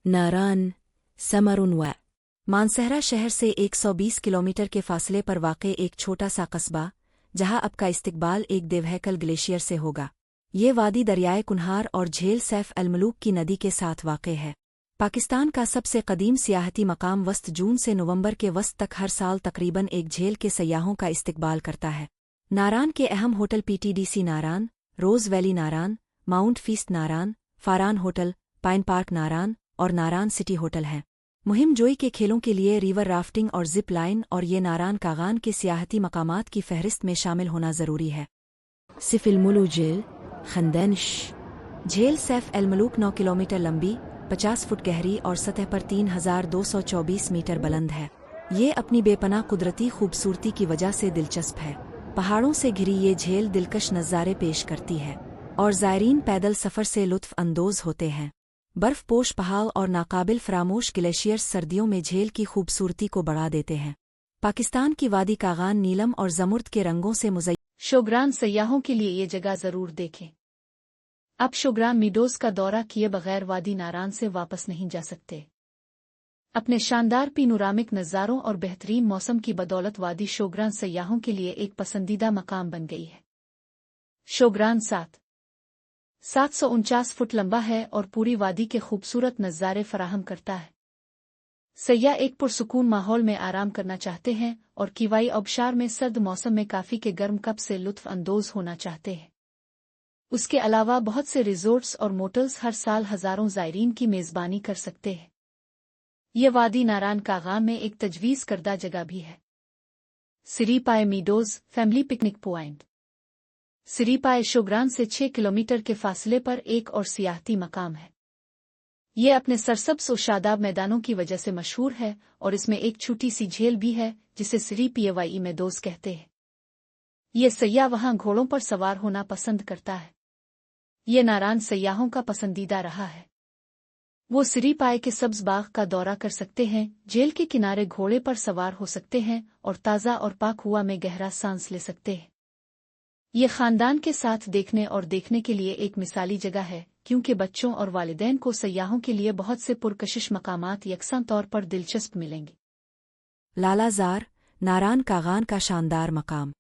नारान समरुन व मानसहरा शहर से 120 किलोमीटर के फासले पर वाक़ एक छोटा सा कस्बा, जहां अब का इस्तिकबाल एक देवहैकल ग्लेशियर से होगा। ये वादी दरियाए कुन्हार और झेल सैफ अलमलूक की नदी के साथ वाक़ है। पाकिस्तान का सबसे कदीम सियाहती मकाम वस्त जून से नवंबर के वस्त तक हर साल तकरीबन एक झेल के सयाहों का इस्तिकबाल करता है। नारान के अहम होटल PTDC नारान, रोज़ वैली नारान, माउंट फीस्ट नारान, फारान होटल, पाइन पार्क नारान और नारान सिटी होटल हैं। मुहिम जोई के खेलों के लिए रिवर राफ्टिंग और जिप लाइन और ये नारान कागान के सियाहती मकामात की फहरिस्त में शामिल होना ज़रूरी है। सिफ अलमुलू झील खंदनश झील सैफ अलमलूक 9 किलोमीटर लंबी, 50 फुट गहरी और सतह पर 3224 मीटर बुलंद है। ये अपनी बेपनाह कुदरती खूबसूरती की वजह से दिलचस्प है। पहाड़ों से घिरी ये झील दिलकश नज़ारे पेश करती है और ज़ायरीन पैदल सफ़र से लुत्फ़ अंदोज़ होते हैं। बर्फ़पोश पहाड़ और नाकाबिल फरामोश ग्लेशियर्स सर्दियों में झील की खूबसूरती को बढ़ा देते हैं। पाकिस्तान की वादी कागान नीलम और ज़मुर्द के रंगों से मुज़य्यन शोग्रान सयाहों के लिए ये जगह ज़रूर देखें। अब शोग्रान मीडोज़ का दौरा किए बगैर वादी नारान से वापस नहीं जा सकते। अपने शानदार पिनोरामिक नज़ारों और बेहतरीन मौसम की बदौलत वादी शोग्रान सयाहों के लिए एक पसंदीदा मकाम बन गई है। शोग्रान 749 फुट लंबा है और पूरी वादी के खूबसूरत नज़ारे फराहम करता है। सयाह एक पुरसुकून माहौल में आराम करना चाहते हैं और किवाई आबशार में सर्द मौसम में काफ़ी के गर्म कप से लुत्फ़ अंदोज़ होना चाहते हैं। उसके अलावा बहुत से रिजोर्ट्स और मोटल्स हर साल हज़ारों ज़ायरीन की मेज़बानी कर सकते हैं। ये वादी नारान कागान में एक तजवीज़ करदा जगह भी है। Siripaye meadows family picnic point Siripaye Shogran से 6 किलोमीटर के फासले पर एक और सियाहती मकाम है। ये अपने सरसब्ज़ और शादाब मैदानों की वजह से मशहूर है और इसमें एक छोटी सी झील भी है जिसे सिरीपाए मीडोज़ कहते हैं। ये सयाह वहाँ घोड़ों पर सवार होना पसंद करता है। ये नारान सयाहों का पसंदीदा रहा है। वो सिरीपाए के सब्ज़ बाग का दौरा कर सकते हैं, झील के किनारे घोड़े पर सवार हो सकते हैं और ताज़ा और पाक हुआ में गहरा सांस ले सकते हैं। ये ख़ानदान के साथ देखने के लिए एक मिसाली जगह है, क्योंकि बच्चों और वालिदैन को सयाहों के लिए बहुत से पुरकशिश मकामात यकसां तौर पर दिलचस्प मिलेंगे। लालाज़ार नारान कागान का शानदार मकाम।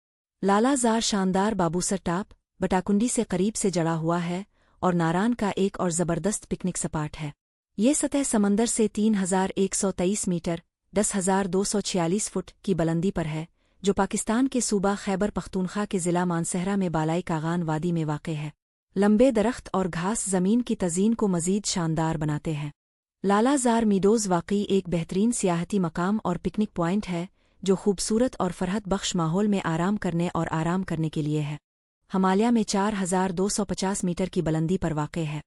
लालाज़ार शानदार बाबूसर टाप बटाकुंडी से करीब से जड़ा हुआ है और नारान का एक और ज़बरदस्त पिकनिक स्पॉट है। ये सतह समंदर से 3123 मीटर 10,246 फुट की बुलंदी पर है, जो पाकिस्तान के सूबा खैबर पख्तूनख्वा के ज़िला मानसहरा में बालाई कागान वादी में वाक़ है। लंबे दरख्त और घास ज़मीन की तज़ीन को मज़ीद शानदार बनाते हैं। लालाज़ार मीडोज़ वाक़ई एक बेहतरीन सियाहती मकाम और पिकनिक पॉइंट है, जो खूबसूरत और फ़रहत बख्श माहौल में आराम करने के लिए है। हिमालय में 4250 मीटर की बुलंदी पर वाक़ है।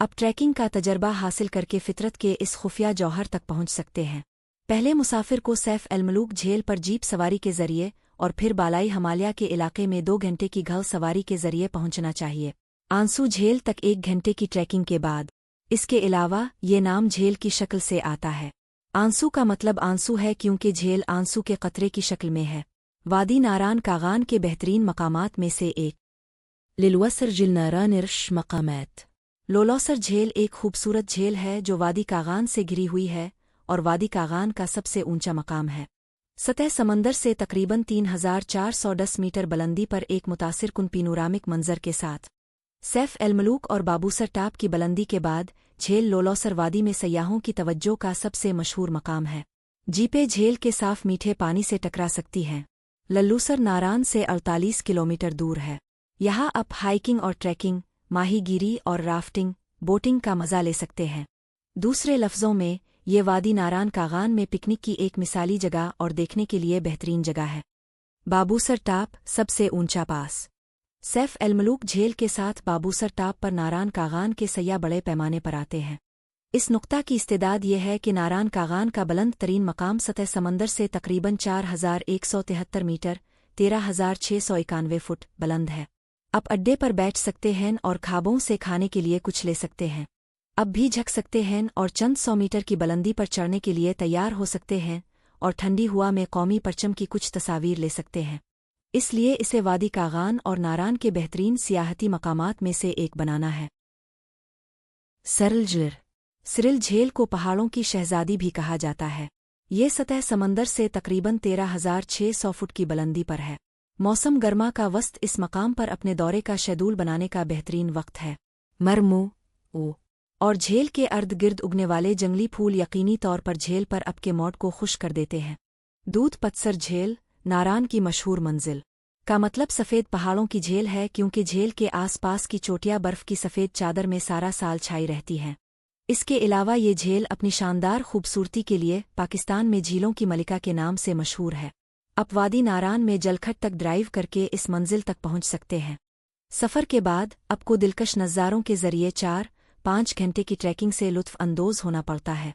अब ट्रैकिंग का तजर्बा हासिल करके फितरत के इस खुफिया जौहर तक पहुंच सकते हैं। पहले मुसाफिर को सैफ अलमलूक झील पर जीप सवारी के जरिए और फिर बालाई हिमालय के इलाके में 2 घंटे की घल सवारी के जरिए पहुंचना चाहिए। आंसू झील तक 1 घंटे की ट्रैकिंग के बाद। इसके अलावा ये नाम झील की शक्ल से आता है। आंसू का मतलब आंसू है क्योंकि झील आंसू के कतरे की शक्ल में है। वादी नारान कागान के बेहतरीन मकामात में से एक। लिलवसर झील नारान इर्श मकामात। लोलौसर झील एक खूबसूरत झील है जो वादी कागान से घिरी हुई है और वादी कागान का सबसे ऊंचा मकाम है। सतह समंदर से तकरीबन 3410 मीटर बुलंदी पर एक मुतासिर कुन पिनोरामिक मंजर के साथ। सैफ अलमलूक और बाबूसर टाप की बुलंदी के बाद झील लोलौसर वादी में सयाहों की तवज्जो का सबसे मशहूर मकाम है। जीपें झील के साफ मीठे पानी से टकरा सकती हैं। लल्लूसर नारान से 48 किलोमीटर दूर है। यहाँ आप हाइकिंग और ट्रैकिंग, माहीगीरी और राफ्टिंग, बोटिंग का मज़ा ले सकते हैं। दूसरे लफ्ज़ों में, ये वादी नारान कागान में पिकनिक की एक मिसाली जगह और देखने के लिए बेहतरीन जगह है। बाबूसर टाप सबसे ऊंचा पास। सैफ अलमलूक झील के साथ बाबूसर टाप पर नारान कागान के सयाह बड़े पैमाने पर आते हैं। इस नुक्ता की इस्तेदाद यह है कि नारान कागान का बुलंद तरीन मकाम सतह समंदर से तकरीबन 4173 मीटर 13,691 फुट बुलंद है। आप अड्डे पर बैठ सकते हैं और खाबों से खाने के लिए कुछ ले सकते हैं। अब भी झक सकते हैं और चंद 100 मीटर की बुलंदी पर चढ़ने के लिए तैयार हो सकते हैं और ठंडी हुआ में कौमी परचम की कुछ तस्वीर ले सकते हैं। इसलिए इसे वादी कागान और नारान के बेहतरीन सियाहती मकामात में से एक बनाना है। सरलजर सिरिल झील को पहाड़ों की शहजादी भी कहा जाता है। ये सतह समंदर से तकरीबन 13,600 फुट की बुलंदी पर है। मौसम गर्मा का वस्त इस मकाम पर अपने दौरे का शेड्यूल बनाने का बेहतरीन वक्त है। मरमू ओ और झील के अर्द गिर्द उगने वाले जंगली फूल यकीनी तौर पर झील पर आपके मौड को खुश कर देते हैं। दूध पत्सर झील नारान की मशहूर मंजिल का मतलब सफ़ेद पहाड़ों की झील है, क्योंकि झील के आसपास की चोटियां बर्फ की सफ़ेद चादर में सारा साल छाई रहती हैं। इसके अलावा ये झील अपनी शानदार खूबसूरती के लिए पाकिस्तान में झीलों की मलिका के नाम से मशहूर है। आप वादी नारान में जलखट तक ड्राइव करके इस मंजिल तक पहुंच सकते हैं। सफ़र के बाद आपको दिलकश नज़ारों के ज़रिए 4-5 घंटे की ट्रैकिंग से लुत्फ़ अंदोज़ होना पड़ता है।